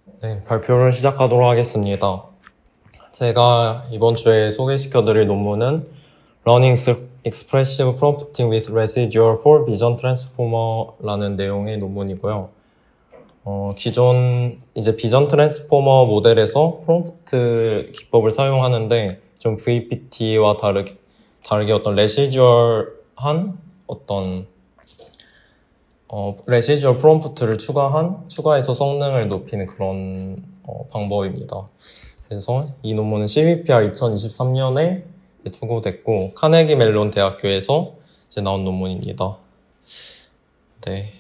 네, 발표를 시작하도록 하겠습니다. 제가 이번 주에 소개시켜드릴 논문은 Learning Expressive Prompting with Residual for Vision Transformer라는 내용의 논문이고요. 기존 이제 비전 트랜스포머 모델에서 프롬프트 기법을 사용하는데 좀 VPT와 다르게 어떤 레시듀얼한 어떤 레시듀얼 프롬프트를 추가해서 성능을 높이는 그런 방법입니다. 그래서 이 논문은 CVPR 2023년에 투고됐고 카네기 멜론 대학교에서 이제 나온 논문입니다. 네.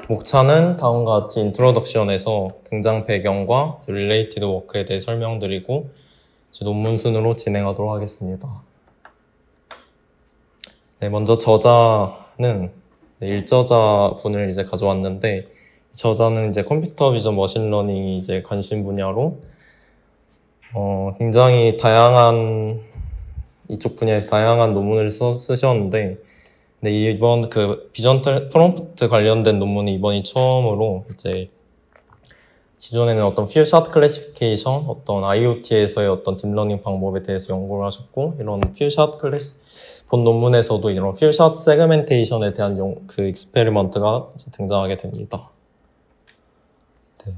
목차는 다음과 같이 인트로덕션에서 등장 배경과 릴레이티드 워크에 대해 설명드리고 이제 논문 순으로 진행하도록 하겠습니다. 네, 먼저 저자는 일저자분을 이제 가져왔는데 저자는 이제 컴퓨터 비전 머신러닝이 이제 관심 분야로 굉장히 이쪽 분야에서 다양한 논문을 쓰셨는데 네, 이번 그 비전 프롬프트 관련된 논문이 이번이 처음으로 이제 기존에는 어떤 퓨샷 클래시피케이션, 어떤 IoT에서의 어떤 딥러닝 방법에 대해서 연구를 하셨고 이런 본 논문에서도 이런 퓨샷 세그멘테이션에 대한 그 익스페리먼트가 등장하게 됩니다. 네.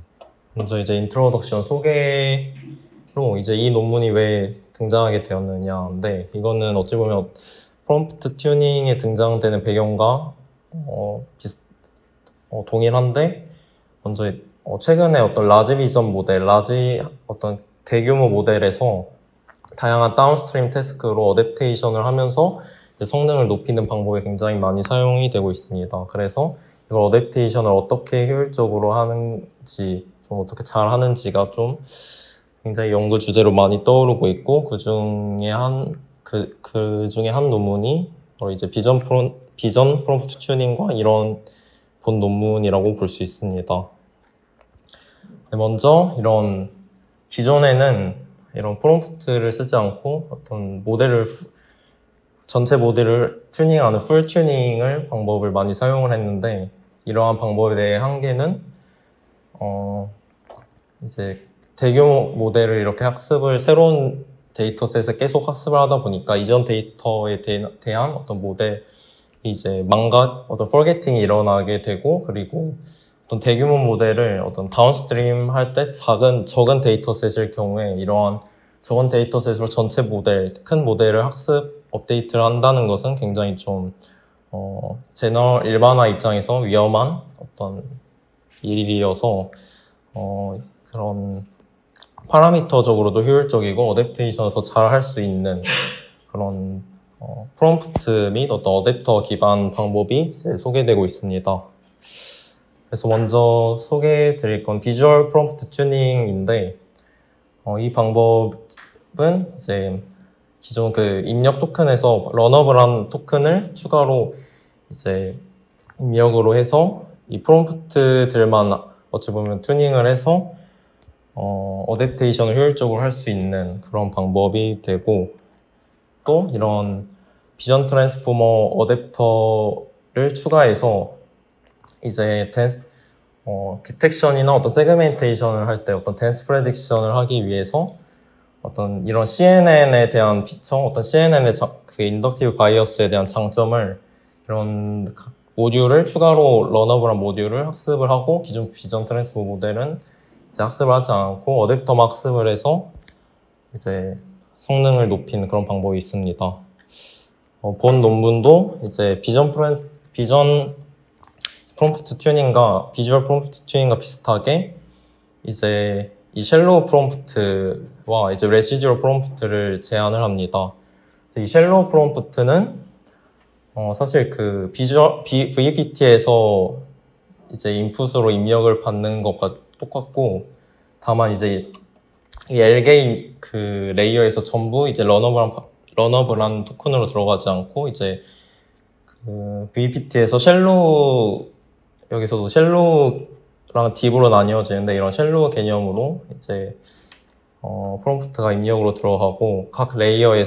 먼저 이제 인트로덕션 소개로 이제 이 논문이 왜 등장하게 되었느냐인데 이거는 어찌 보면 프롬프트 튜닝에 등장되는 배경과 동일한데 먼저 최근에 어떤 라지 비전 모델, 어떤 대규모 모델에서 다양한 다운스트림 태스크로 어댑테이션을 하면서 성능을 높이는 방법이 굉장히 많이 사용이 되고 있습니다. 그래서 이걸 어댑테이션을 어떻게 효율적으로 하는지, 좀 어떻게 잘 하는지가 좀 굉장히 연구 주제로 많이 떠오르고 있고 그 중에 한 논문이 이제 비전 프롬프트 튜닝과 이런 본 논문이라고 볼 수 있습니다. 먼저 기존에는 이런 프롬프트를 쓰지 않고 어떤 전체 모델을 튜닝하는 풀 튜닝을 방법을 많이 사용을 했는데 이러한 방법에 대해 한계는 이제 대규모 모델을 이렇게 새로운 데이터셋을 계속 학습을 하다 보니까 이전 데이터에 대한 어떤 모델이 이제 어떤 forgetting이 일어나게 되고 그리고 어떤 대규모 모델을 어떤 다운스트림 할 때 적은 데이터셋일 경우에 이러한 적은 데이터셋으로 전체 큰 모델을 업데이트를 한다는 것은 굉장히 좀, 일반화 입장에서 위험한 어떤 일이어서, 그런 파라미터적으로도 효율적이고 어댑테이션을 더 잘 할 수 있는 그런, 프롬프트 및 어떤 어댑터 기반 방법이 소개되고 있습니다. 그래서 먼저 소개해드릴 건 비주얼 프롬프트 튜닝인데 이 방법은 이제 기존 그 입력 토큰에서 런어블한 토큰을 추가로 이제 입력으로 해서 이 프롬프트들만 어찌 보면 튜닝을 해서 어댑테이션을 효율적으로 할 수 있는 그런 방법이 되고 또 이런 비전 트랜스포머 어댑터를 추가해서 이제 디텍션이나 어떤 세그멘테이션을 할 때 어떤 댄스 프레딕션을 하기 위해서 어떤 이런 CNN에 대한 어떤 CNN의 그 인덕티브 바이어스에 대한 장점을 이런 모듈을 추가로 런어블한 모듈을 학습을 하고 기존 비전 트랜스포머 모델은 이제 학습을 하지 않고 어댑터만 학습을 해서 이제 성능을 높이는 그런 방법이 있습니다. 본 논문도 이제 비전 프롬프트 튜닝과 비주얼 프롬프트 튜닝과 비슷하게 이제 이 쉘로우 프롬프트와 이제 레시듀얼 프롬프트를 제안을 합니다. 이 쉘로우 프롬프트는 사실 그 VPT에서 이제 인풋으로 입력을 받는 것과 똑같고 다만 이제 이 LGA 그 레이어에서 전부 이제 러너블한 토큰으로 들어가지 않고 이제 그 VPT에서 여기서도 쉘로우랑 딥으로 나뉘어지는데 이런 쉘로우 개념으로 이제 프롬프트가 입력으로 들어가고 각 레이어의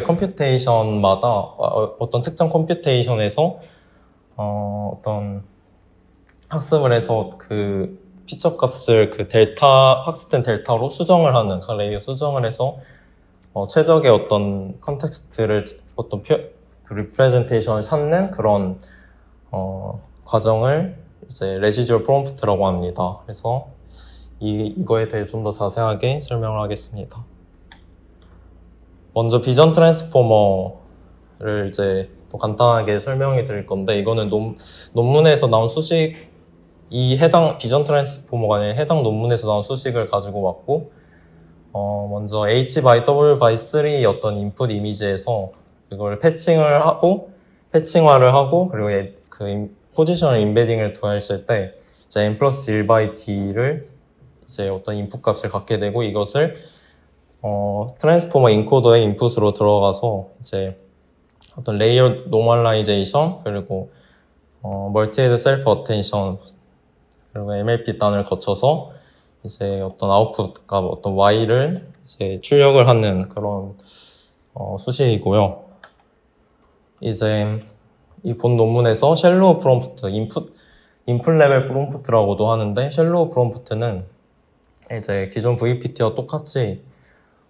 컴퓨테이션마다 어떤 특정 컴퓨테이션에서 어떤 학습을 해서 그 피처 값을 그 델타, 학습된 델타로 수정을 하는, 각 레이어 수정을 해서, 최적의 어떤 컨텍스트를, 어떤 그 리프레젠테이션을 찾는 그런, 과정을 이제 레시듀얼 프롬프트라고 합니다. 그래서 이거에 대해 좀 더 자세하게 설명을 하겠습니다. 먼저 비전 트랜스포머를 이제 또 간단하게 설명해 드릴 건데, 이거는 논문에서 나온 수식, 비전 트랜스포머가 아니라 해당 논문에서 나온 수식을 가지고 왔고, 먼저 H by W by 3 어떤 인풋 이미지에서 그걸 패칭화를 하고, 그리고 그 포지셔널 인베딩을 더했을 때, 이제 n 플러스 1 by t를 이제 어떤 인풋 값을 갖게 되고, 이것을 트랜스포머 인코더의 인풋으로 들어가서 이제 어떤 레이어 노멀라이제이션, 그리고 멀티헤드 셀프 어텐션, 그리고 MLP 단을 거쳐서 이제 어떤 아웃풋 값, 어떤 Y를 이제 출력을 하는 그런 수식이고요. 이제 이 본 논문에서 쉘로우 프롬프트, 인풋 레벨 프롬프트라고도 하는데, 쉘로우 프롬프트는 이제 기존 VPT와 똑같이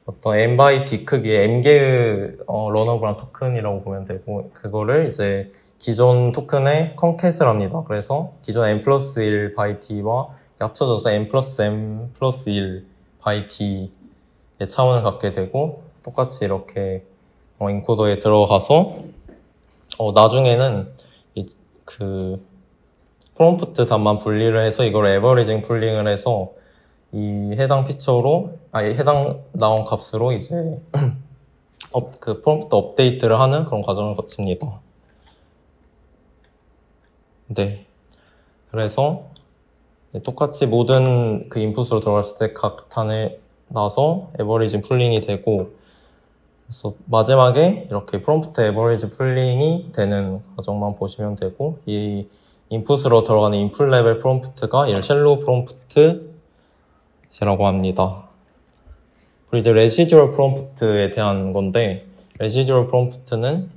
어떤 M by D 크기의 M개의 러너블한 토큰이라고 보면 되고, 그거를 이제 기존 토큰에 컨캣을 합니다. 그래서 기존 M 플러스 1 by D와 합쳐져서 M 플러스 M 플러스 1 by D의 차원을 갖게 되고, 똑같이 이렇게 인코더에 들어가서 나중에는 그 프롬프트 단만 분리를 해서 이걸 에버리징 풀링을 해서 이 해당 나온 값으로 이제 그 프롬프트 업데이트를 하는 그런 과정을 거칩니다. 네. 그래서 똑같이 모든 그 인풋으로 들어갔을 때 각 단에 나서 에버리징 풀링이 되고, 그래서 마지막에 이렇게 프롬프트 에버리지 풀링이 되는 과정만 보시면 되고, 이 인풋으로 들어가는 인풋 레벨 프롬프트가 이 쉘로우 프롬프트라고 합니다. 그리고 이제 레시듀얼 프롬프트에 대한 건데, 레시듀얼 프롬프트는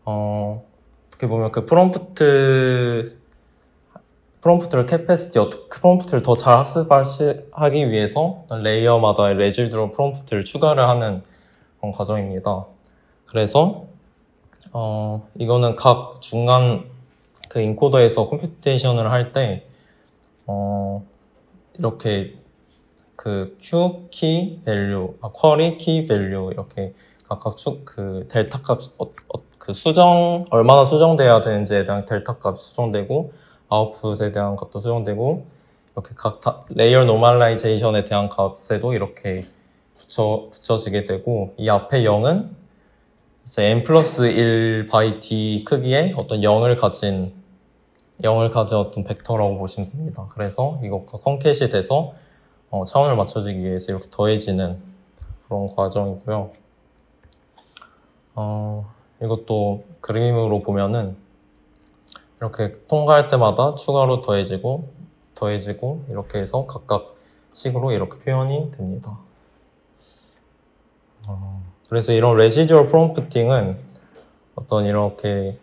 어떻게 보면 그 프롬프트를 프롬프트를 더 잘 학습하기 위해서 레이어마다 레시듀얼 프롬프트를 추가를 하는 그런 과정입니다. 그래서 이거는 각 중간 그 인코더에서 컴퓨테이션을 할 때 이렇게 그 Q 키 밸류, 쿼리 키 밸류 이렇게 각각 그 델타 값 그 얼마나 수정돼야 되는지에 대한 델타 값이 수정되고, 아웃풋에 대한 값도 수정되고, 이렇게 각 레이어 노멀라이제이션에 대한 값에도 이렇게 붙여지게 되고, 이 앞에 0은 이제 n 플러스 1 by d 크기의 어떤 0을 가진 어떤 벡터라고 보시면 됩니다. 그래서 이것과 컨캣이 돼서 차원을 맞춰주기 위해서 이렇게 더해지는 그런 과정이고요. 이것도 그림으로 보면은 이렇게 통과할 때마다 추가로 더해지고 이렇게 해서 각각 식으로 이렇게 표현이 됩니다. 그래서 이런 레시듀얼 프롬프팅은 어떤 이렇게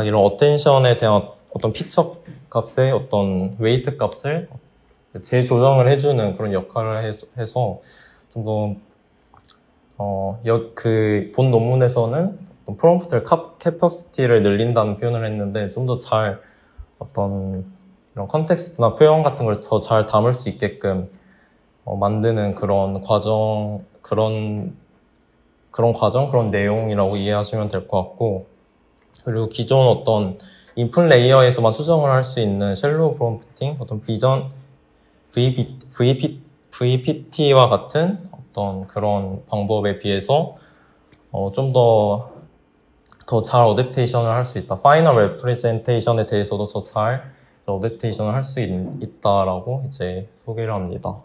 이런 어텐션에 대한 어떤 피처 값의 어떤 웨이트 값을 재조정을 해주는 그런 역할을 해서 좀 더 그 본 논문에서는 프롬프트를 캐퍼시티를 늘린다는 표현을 했는데, 좀 더 잘 어떤 이런 컨텍스트나 표현 같은 걸 더 잘 담을 수 있게끔 만드는 그런 과정, 그런 내용이라고 이해하시면 될 것 같고, 그리고 기존 어떤 인풋 레이어에서만 수정을 할 수 있는 쉘로우 프롬프팅, 어떤 VPT와 같은 어떤 그런 방법에 비해서 좀 더 잘 어댑테이션을 할 수 있다. 파이널 레프레젠테이션에 대해서도 더 잘 어댑테이션을 할 수 있다라고 이제 소개를 합니다.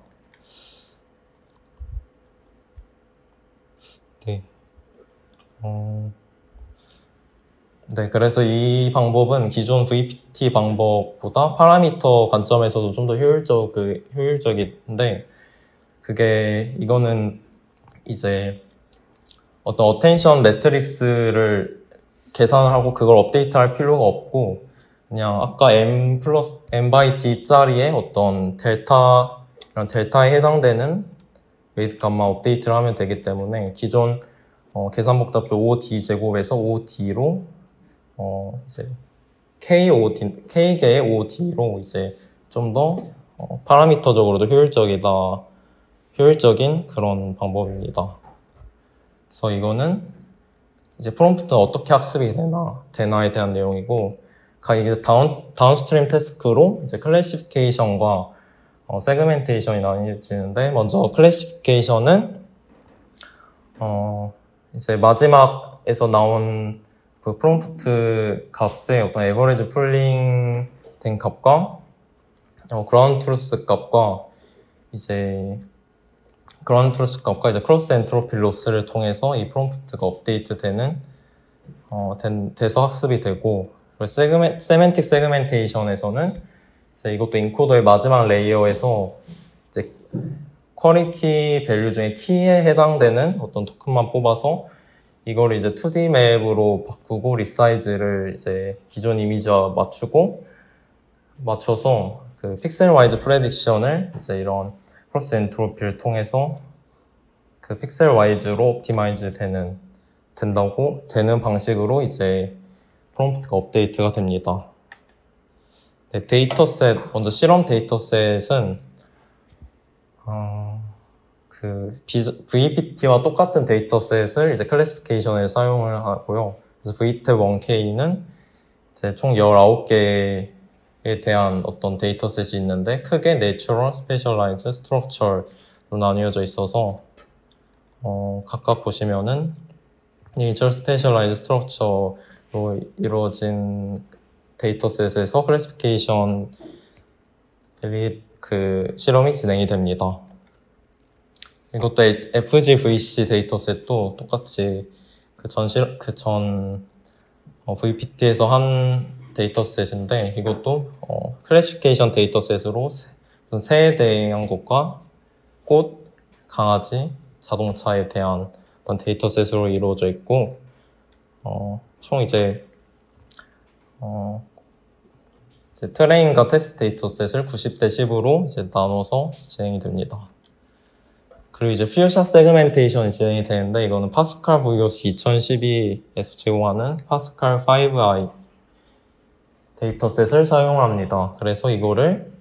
네. 네, 그래서 이 방법은 기존 VPT 방법보다 파라미터 관점에서도 좀 더 효율적인데, 이거는 이제 어떤 어텐션 매트릭스를 계산을 하고 그걸 업데이트할 필요가 없고, 그냥 아까 m 플러스 m by d짜리의 어떤 이런 델타에 해당되는 웨이트 값만 업데이트를 하면 되기 때문에 기존 계산 복답표 5d 제곱에서 5d로 이제 k개의 5d로 이제 좀 더 파라미터적으로도 효율적인 그런 방법입니다. 그래서 이거는 이제 프롬프트는 어떻게 학습이 되나에 대한 내용이고, 이게 다운스트림 태스크로 이제 클래시피케이션과 세그멘테이션이 나뉘어지는데, 먼저 클래시피케이션은 이제 마지막에서 나온 그 프롬프트 값의 어떤 에버리지 풀링 된 값과 그라운드 트루스 값과 이제 크로스 엔트로피 로스를 통해서 이 프롬프트가 업데이트 돼서 학습이 되고, 그리고 세멘틱 세그멘테이션에서는 이제 이것도 인코더의 마지막 레이어에서 이제 쿼리키 밸류 중에 키에 해당되는 어떤 토큰만 뽑아서 이거를 이제 2D 맵으로 바꾸고 리사이즈를 이제 기존 이미지와 맞춰서 그 픽셀 와이즈 프레딕션을 이제 이런 크로스 엔트로피를 통해서 그 픽셀 와이즈로 옵티마이즈 되는 방식으로 이제 프롬프트가 업데이트가 됩니다. 네, 먼저 실험 데이터셋은 그 VPT와 똑같은 데이터셋을 이제 클래시피케이션에 사용을 하고요. 그래서 VTab 1K는 이제 총 19개에 대한 어떤 데이터셋이 있는데, 크게 Natural, Specialized, Structure로 나뉘어져 있어서 각각 보시면은 Natural, Specialized, Structure로 이루어진 데이터셋에서 클래시피케이션 그 실험이 진행이 됩니다. 이것도 FGVC 데이터셋도 똑같이 VPT에서 한 데이터셋인데, 이것도 클래시피케이션 데이터셋으로 새에 대한 것과 꽃, 강아지, 자동차에 대한 어떤 데이터셋으로 이루어져 있고, 총 이제 트레인과 테스트 데이터셋을 90대 10으로 이제 나눠서 진행이 됩니다. 그리고 이제 퓨샷 세그멘테이션이 진행이 되는데, 이거는 파스칼 VOC 2012에서 제공하는 파스칼 5i 데이터셋을 사용합니다. 그래서 이거를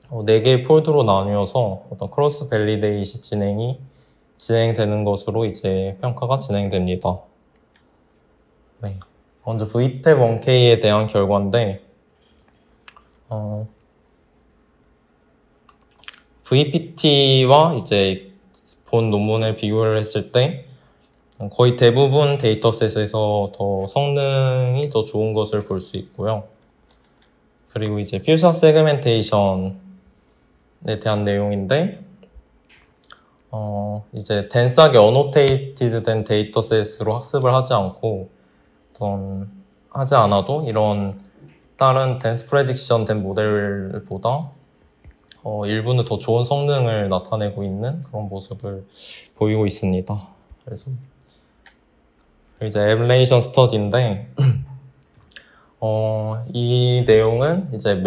4개의 폴드로 나누어서 어떤 크로스 밸리데이시 진행되는 것으로 이제 평가가 진행됩니다. 네. 먼저 VTab 1K에 대한 결과인데, VPT와 이제 본 논문을 비교를 했을 때 거의 대부분 데이터셋에서 더 성능이 더 좋은 것을 볼 수 있고요. 그리고 이제 퓨샷 세그멘테이션에 대한 내용인데, 이제 덴스하게 어노테이티드 된 데이터셋으로 학습을 하지 않아도 이런 다른 덴스 프레딕션 된 모델보다 일부는 더 좋은 성능을 나타내고 있는 그런 모습을 보이고 있습니다. 그래서 이제 에블레이션 스터디인데, 이 내용은 이제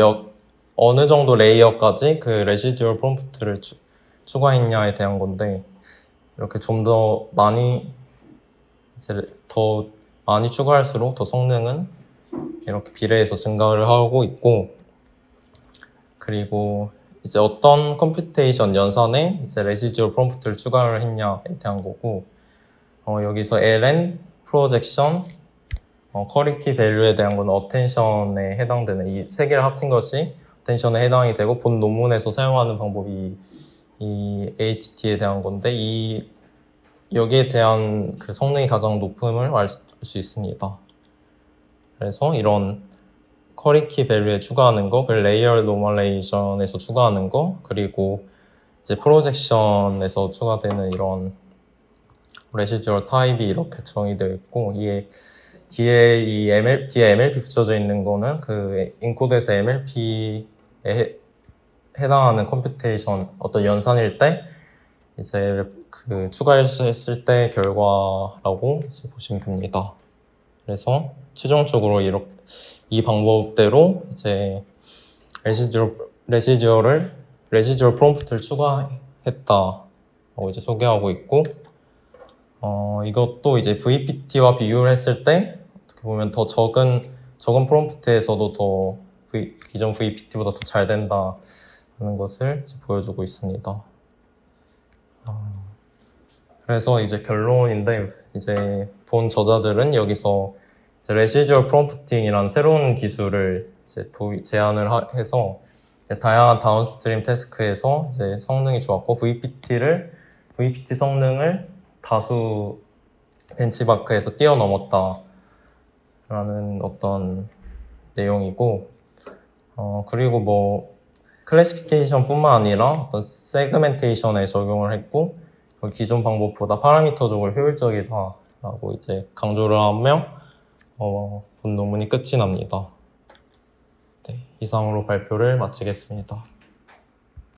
어느 정도 레이어까지 그 레시듀얼 프롬프트를 추가했냐에 대한 건데, 이렇게 좀 더 많이 추가할수록 더 성능은 이렇게 비례해서 증가를 하고 있고, 그리고 이제 어떤 컴퓨테이션 연산에 이제 레시듀얼 프롬프트를 추가를 했냐에 대한 거고, 여기서 ln, 프로젝션, 쿼리키 밸류에 대한 거는 어텐션에 해당되는 이 세 개를 합친 것이 어텐션에 해당이 되고, 본 논문에서 사용하는 방법이 이 HT에 대한 건데, 여기에 대한 그 성능이 가장 높음을 알 수 있습니다. 그래서 이런 쿼리키 밸류에 추가하는 거, 그리고 레이어 노멀레이션에서 추가하는 거, 그리고 이제 프로젝션에서 추가되는 이런 레시듀얼 타입이 이렇게 정의되어 있고, 이게 뒤에 MLP 붙여져 있는 거는 그 인코드에서 MLP에 해당하는 컴퓨테이션 어떤 연산일 때 이제 그 추가했을 때 결과라고 이제 보시면 됩니다. 그래서 최종적으로 이 방법대로 이제 레시듀얼 프롬프트를 추가했다라고 이제 소개하고 있고, 이것도 이제 VPT와 비교를 했을 때 어떻게 보면 더 적은 프롬프트에서도 기존 VPT보다 더 잘 된다는 것을 이제 보여주고 있습니다. 그래서 이제 결론인데, 이제 본 저자들은 여기서 이제 레시듀얼 프롬프팅이라는 새로운 기술을 이제 제안을 해서 이제 다양한 다운스트림 태스크에서 이제 성능이 좋았고, VPT 성능을 다수 벤치마크에서 뛰어넘었다라는 어떤 내용이고, 그리고 뭐 클래시피케이션뿐만 아니라 어떤 세그멘테이션에 적용을 했고, 기존 방법보다 파라미터적으로 효율적이다라고 이제 강조를 하며 본 논문이 끝이 납니다. 네, 이상으로 발표를 마치겠습니다.